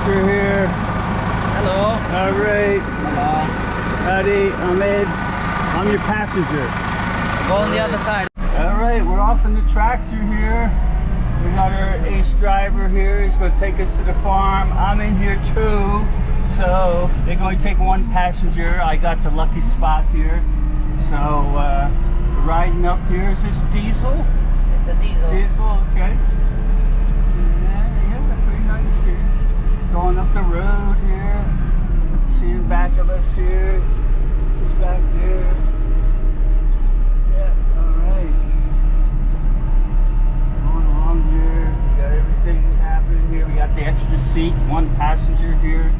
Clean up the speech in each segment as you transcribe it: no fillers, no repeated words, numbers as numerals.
tractor here. Hello. All right. Hello. Howdy, I'm Ed. I'm your passenger. Go on the other side. All right, we're off in the tractor here. We got our ace driver here. He's going to take us to the farm. I'm in here too. So they're going to take one passenger. I got the lucky spot here. So we're riding up here. Is this diesel? It's a diesel. Diesel, okay. Yeah, pretty nice here. Going up the road here. Seeing back of us here. See back there. Yeah, alright. Going along here. We got everything happening here. We got the extra seat, one passenger here.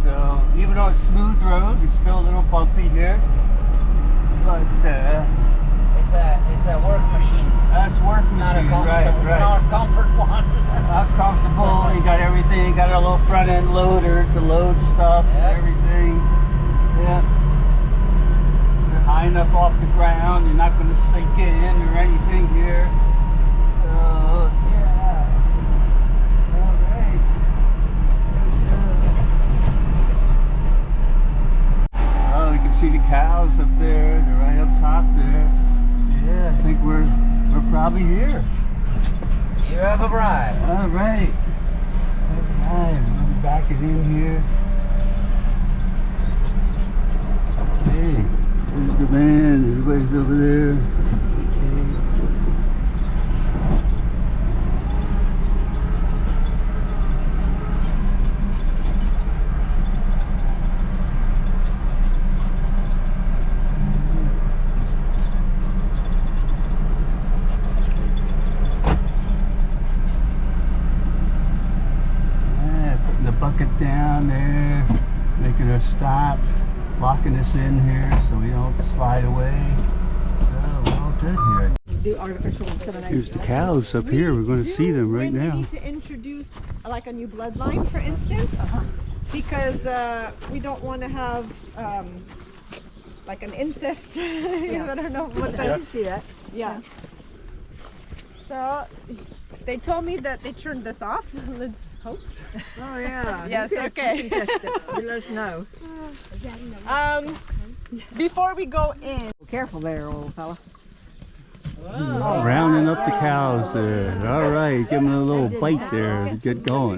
So even though it's smooth road, it's still a little bumpy here. But it's a work machine. That's work machine, right. Not a comfort one. Not comfortable. You got everything. You got a little front end loader to load stuff and everything. Yeah. You're high enough off the ground. You're not going to sink in or anything here. So yeah. All right. Oh, you can see the cows up there. They're right up top there. Yeah, I think we're probably here. You have arrived. All right. All right, let me back it in here. Hey, there's the van. Everybody's over there. Bucket down there, making us stop, locking us in here so we don't slide away. So we're all good here. Do artificial insemination. Here's the cows up here. We're going to see them right now. We need to introduce like a new bloodline, for instance, because we don't want to have like an incest. I don't know what that. See that? Yeah. So they told me that they turned this off. Let's hope. Oh yeah. Yes. Okay. Let us know. Before we go in. Careful there, old fella. Rounding up the cows there. All right, give them a little bite there to get going.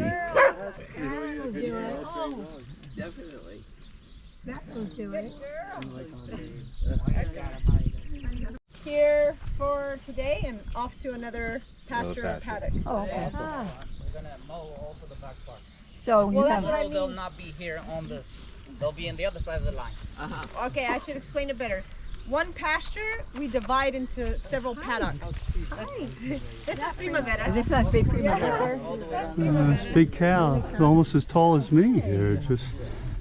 Definitely. That will do it. Here for today and off to another pasture or paddock. Oh, okay. We're gonna mow also the back part. So you Well, have. that's what I They'll mean. not be here on this. They'll be on the other side of the line. Okay, I should explain it better. One pasture we divide into several paddocks. This is Primavera. This must be Primavera. This big cow, it's almost as tall as me here, just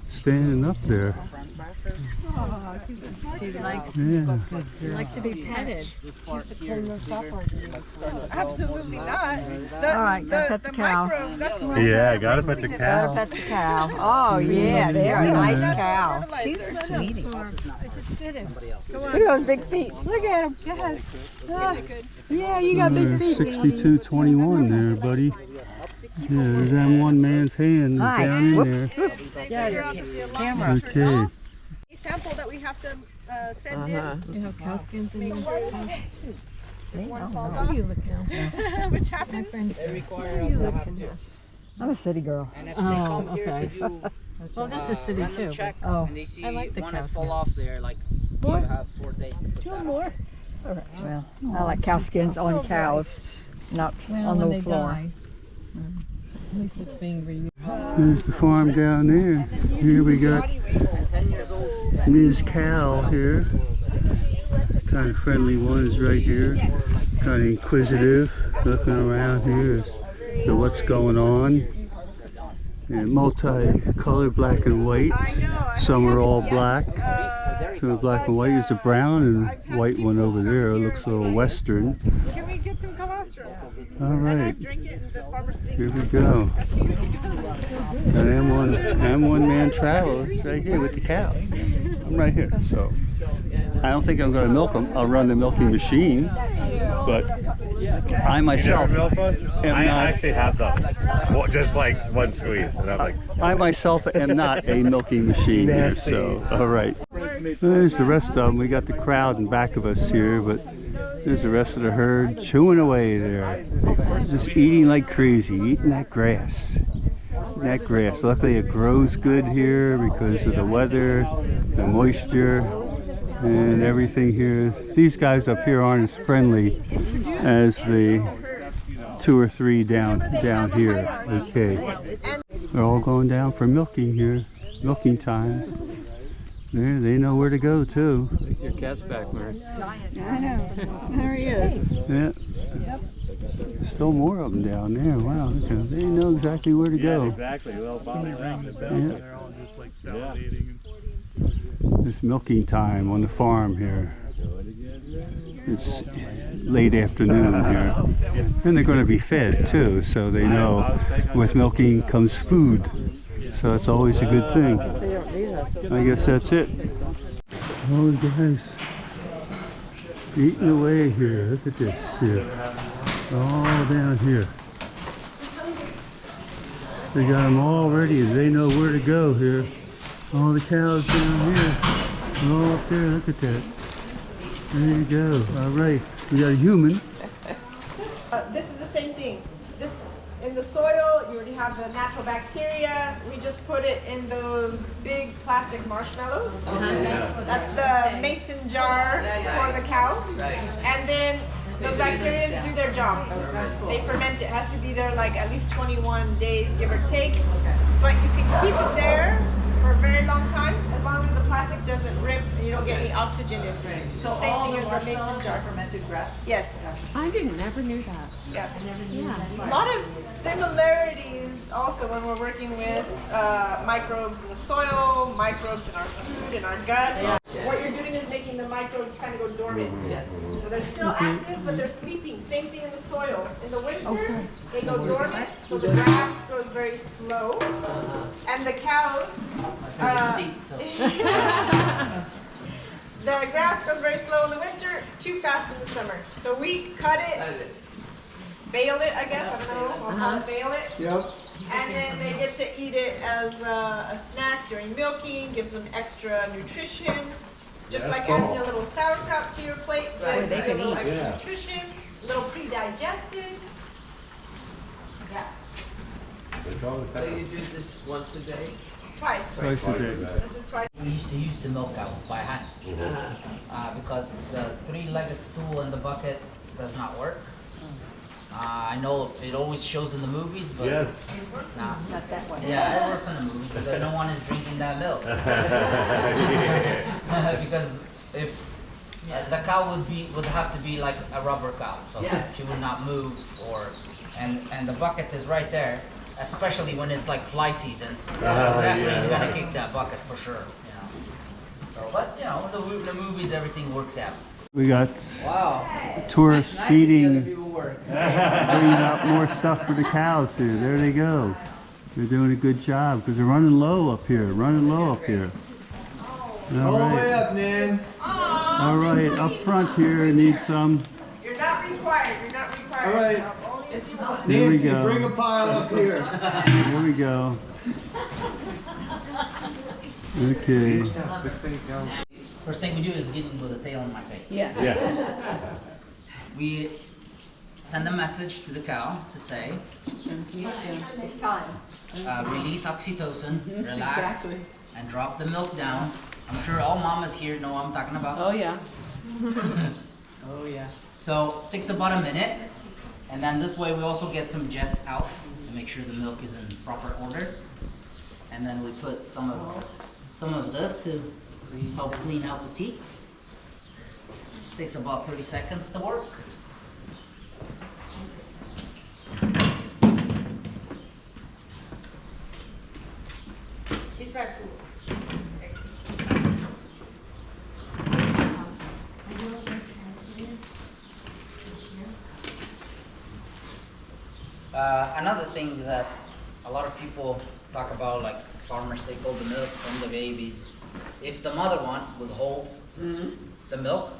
standing up there. She likes, Yeah. she likes to be petted. This part here. Absolutely not. All right, gotta pet the cow. Microbes, that's Yeah, gotta pet the Gotta cow. pet the cow. Oh yeah, they're a nice cow. She's Sweetie. Somebody else. Look at those big feet. Look at them. Yeah, you got big feet. 6221 there, buddy. Yeah, there's that one man's hand is Hi. down in there. Camera. Okay. A sample that we have to send in. You have cow skins in Make there. sure if one falls off, You look now. which happens. They require us to have to. I'm a city girl. And if they come here to do Well, this is city random too. check, Oh, and they see I like the one cow has fall skin. off there, like you have 4 days to put that on. All right. Well, I like cow skins on cows, not on the floor. At least it's being reused. There's the farm down there. Here we got And 10 years old. Ms. Cow here. Kind of friendly one is right here. Kind of inquisitive, looking around here as to what's going on. And multi-colored black and white. Some are all black. Some are black and white. There's a brown and white one over there. It looks a little western. Can we get some colostrum? All right, Drink it and the farmers think. here we go. And I'm one man traveler right here with the cow. I'm right here, so I don't think I'm going to milk them. I'll run the milking machine, but I myself You never milk one? am I not. actually have them. Well, just like one squeeze, and I was like, I myself am not a milking machine here, Nasty. so all right. There's the rest of them. We got the crowd in back of us here, but there's the rest of the herd chewing away there, just eating like crazy, eating that grass. That grass. Luckily, it grows good here because of the weather, the moisture, and everything here. These guys up here aren't as friendly as the 2 or 3 down here. Okay, they're all going down for milking here. Milking time. There, they know where to go too. Your cat's back, Mary. I know. There he is. Yeah. Still more of them down there. Wow, look at them. They know exactly where to go. exactly. Well, Bobby rang the bell, Yeah. they're all just like salivating. It's milking time on the farm here. It's late afternoon here. And they're going to be fed too, so they know with milking comes food. So that's always a good thing. I guess that's it. Oh, guys. Eating away here. Look at this here. All down here. They got them all ready. They know where to go here. All the cows down here. All up there. Look at that. There you go. All right. We got a human. This is the same thing. This in the soil, you already have the natural bacteria. We just put it in those big plastic marshmallows. That's the mason jar for the cow. And then those bacteria do their job. They ferment. It has to be there like at least 21 days, give or take. But you can keep it there for a very long time, as long as the plastic doesn't rip and you don't get any oxygen in it. So same thing as a mason jar. fermented grass? Yes. I never knew that. Yeah. A lot of similarities also when we're working with microbes in the soil, microbes in our food, in our gut. What you're doing is making the microbes kind of go dormant. So they're still active, but they're sleeping. Same thing in the soil. In the winter, they go dormant, so the grass grows very slow. And the cows, the grass grows very slow in the winter, too fast in the summer. So we cut it, bale it, I guess, I don't know, we'll call it bale it. Yep. And then they get to eat it as a snack during milking, gives them extra nutrition. Just like adding a little sauerkraut to your plate, gives a little extra nutrition, a little pre-digested. Yeah. So you do this once a day? Twice. Twice a day. This is twice. We used to use the milk cows by hand because the 3-legged stool in the bucket does not work. I know it always shows in the movies, but yes. nah. Not that one. Yeah, it works in the movies, but no one is drinking that milk. Because if the cow would have to be like a rubber cow, so she would not move, and the bucket is right there, especially when it's like fly season. So definitely he's gonna kick that bucket for sure. You know. So, but you know, the movies, everything works out. We got Wow. tourists Nice to see other feeding, people work. bringing out more stuff for the cows here. There they go. They're doing a good job because they're running low up here. All All the right. way up, Nan. All right, up front here, I need some. You're not required. You're not required. All right. Here we Nancy, go. bring a pile up here. Here we go. Okay. First thing we do is get him with a tail in my face. Yeah. We send a message to the cow to say, It's time. release oxytocin, relax, and drop the milk down. I'm sure all mamas here know what I'm talking about. Oh yeah. Oh yeah. So it takes about a minute, and then this way we also get some jets out to make sure the milk is in proper order. And then we put some of this to help clean out the teat. Takes about 30 seconds to work. He's very cool. Another thing that a lot of people talk about, like farmers take all the milk from the babies. If the mother would hold the milk,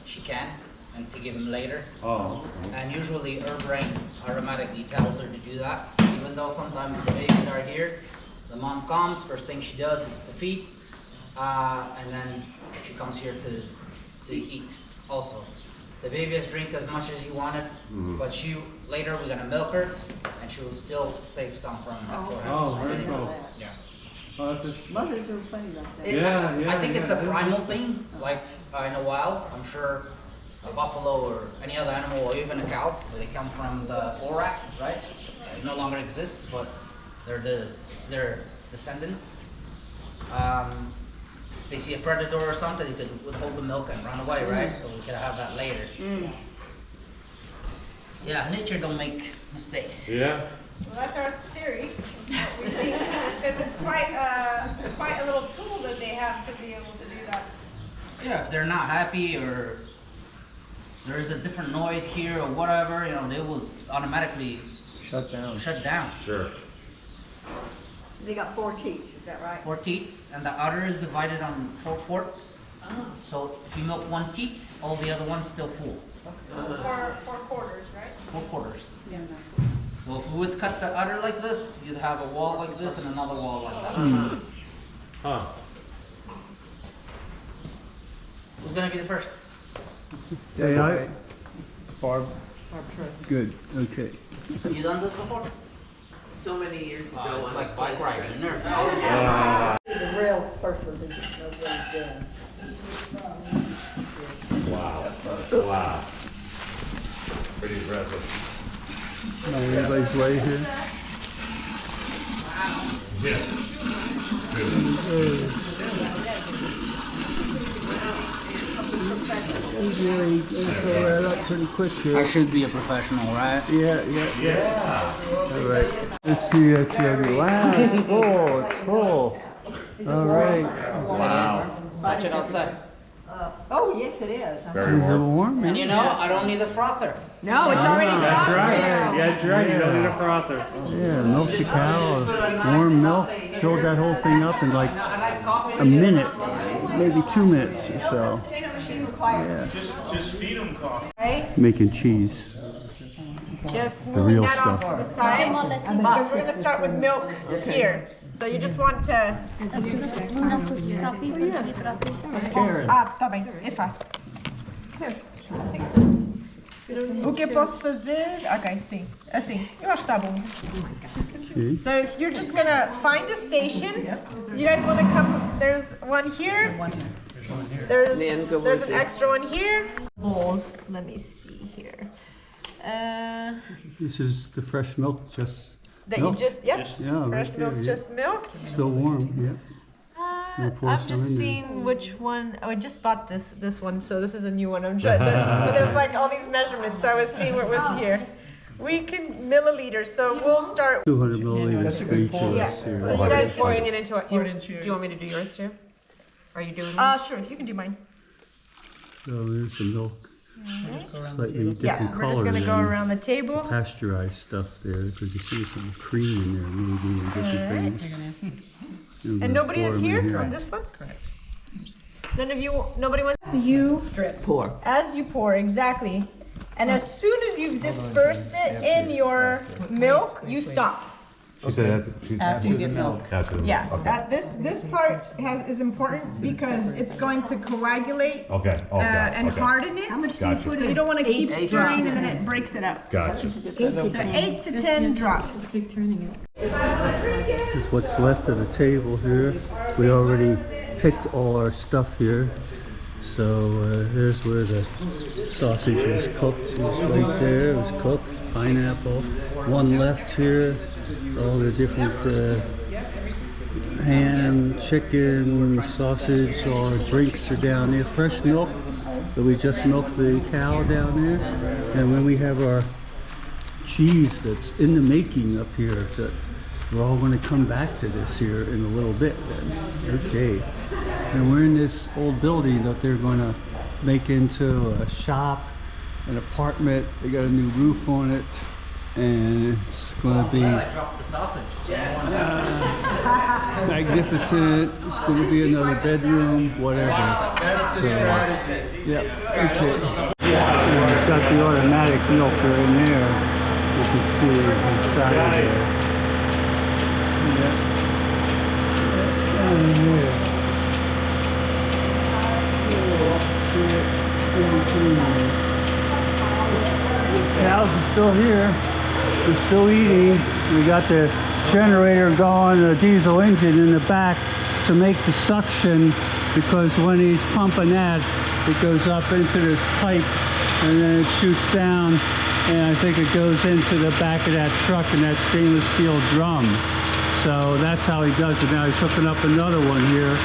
she can. and to give him later. Oh. And usually her brain automatically tells her to do that. Even though sometimes the babies are here, the mom comes, first thing she does is to feed, and then she comes here to eat also. The baby has drank as much as you wanted, but later we're gonna milk her, and she will still save some from for her. Oh, very cool. Yeah. Oh, that's a... Mothers are funny like that. I think it's a primal thing, like in the wild. I'm sure a buffalo or any other animal, or even a cow, they come from the Orak, right? It no longer exists, but it's their descendants. If they see a predator or something, they could withhold the milk and run away, right? So we could have that later. Yeah, nature don't make mistakes. Yeah. Well, that's our theory. What we think, because it's quite a little tool that they have to be able to do that. Yeah, if they're not happy or there is a different noise here or whatever, you know, they will automatically Shut down. shut down. Sure. They got 4 teats, is that right? 4 teats, and the udder is divided on 4 quarts. So if you milk 1 teat, all the other ones still full. 4 quarters, right? 4 quarters. Well, if we would cut the udder like this, you'd have a wall like this and another wall like that. Huh. Who's gonna be the first? Hey, Barb. good, okay. Have you done this before? So many years ago. It's on like a bike place riding. trip. The real person who just knows what he's doing. Wow. Wow. Pretty impressive. Everybody's way here. Usually throw that up pretty quick I here. should be a professional, right? Yeah. All right. Let's see that Chevy. Wow, it's full. It's full. All right. Wow. Touch it outside. Oh, yes, it is. Very Is it warm. warm? And you know, I don't need a frother. No, it's already That's frothed. right. Yeah, that's right. You don't need a frother. Yeah, milk the cow, warm milk, filled that whole thing up in like A nice coffee. a minute, maybe 2 minutes or so. Yeah. Just feed them coffee. Right? Making cheese. Just The moving real that off stuff. to the side, because we're gonna start with milk here. So you just want to. Karen. Ah, tá bem, é fácil. O que eu posso fazer? Ok, sim. Assim, eu acho que tá bom. Okay. So if you're just gonna find a station, you guys want to come. There's one here. There's an extra one here. Bowls. Let me see here. This is the fresh milk, just That milk. you just yep. Yeah, Fresh right milk there, just milked. Still warm, yeah. We'll pour I'm some just in there. seeing which one. Oh, I just bought this one, so this is a new one. I'm trying. But there's like all these measurements. So I was seeing what was here. We can milliliters, so we'll start. 200 milliliters That's a for good each pour. of Yeah. us So here. you guys Pouring it into it. do you want me to do yours too? Are you doing? Sure. You can do mine. So there's the milk. Slightly Yeah. different We're color just gonna go than around the table. pasteurized stuff there, because you see some cream in there, maybe, and different things. And nobody is here on this one. None of you. Nobody wants. You drip. Pour. As you pour, exactly. And as soon as you've dispersed it in your milk, you stop. She said After the milk. After the Yeah, Okay. this part is important because it's going to coagulate Okay. Oh, got it. and Okay. harden it. Gotcha. So you don't want to keep stirring and then it breaks it up. Gotcha. So 8 to 10 drops. This is what's left of the table here. We already picked all our stuff here. So here's where the sausage is cooked. It's right there. It was cooked. Pineapple. One left here. All the different ham, chicken, sausage, all our drinks are down there. Fresh milk. So we just milked the cow down there. And then we have our cheese that's in the making up here. So we're all going to come back to this here in a little bit then. Okay. And we're in this old building that they're going to make into a shop, an apartment. They got a new roof on it. And it's going to be I dropped the sausage. magnificent. It's going to be another bedroom, whatever. That's the strategy. Yeah. Okay. And it's got the automatic milker in there. You can see inside there. Yeah. Down here. See it in between there. Cows are still here. They're still eating. We got the generator going, the diesel engine in the back to make the suction, because when he's pumping that, it goes up into this pipe and then it shoots down, and I think it goes into the back of that truck in that stainless steel drum. So that's how he does it. Now he's hooking up another one here,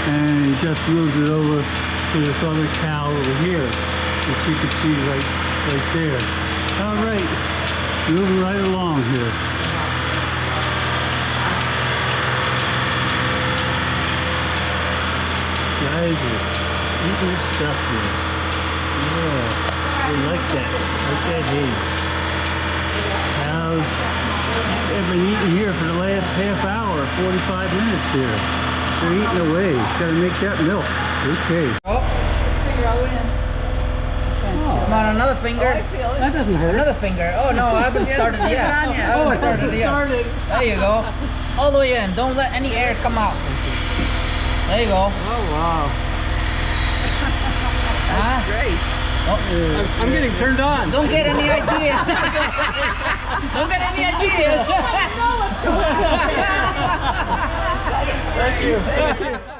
and he just moved it over to this other cow over here, which you can see right there. All right, moving right along here. Guys are eating stuff here. Yeah, they like that hay. Cows, they've been eating here for the last half hour, 45 minutes here. They're eating away. Gotta make that milk. Okay. Come on, another finger. That doesn't hurt. Another finger. Oh no, I haven't started yet. I haven't started yet. There you go. All the way in. Don't let any air come out. There you go. Oh wow. That's Great. Oh, I'm getting turned on. don't get any ideas. Don't get any ideas. Thank you.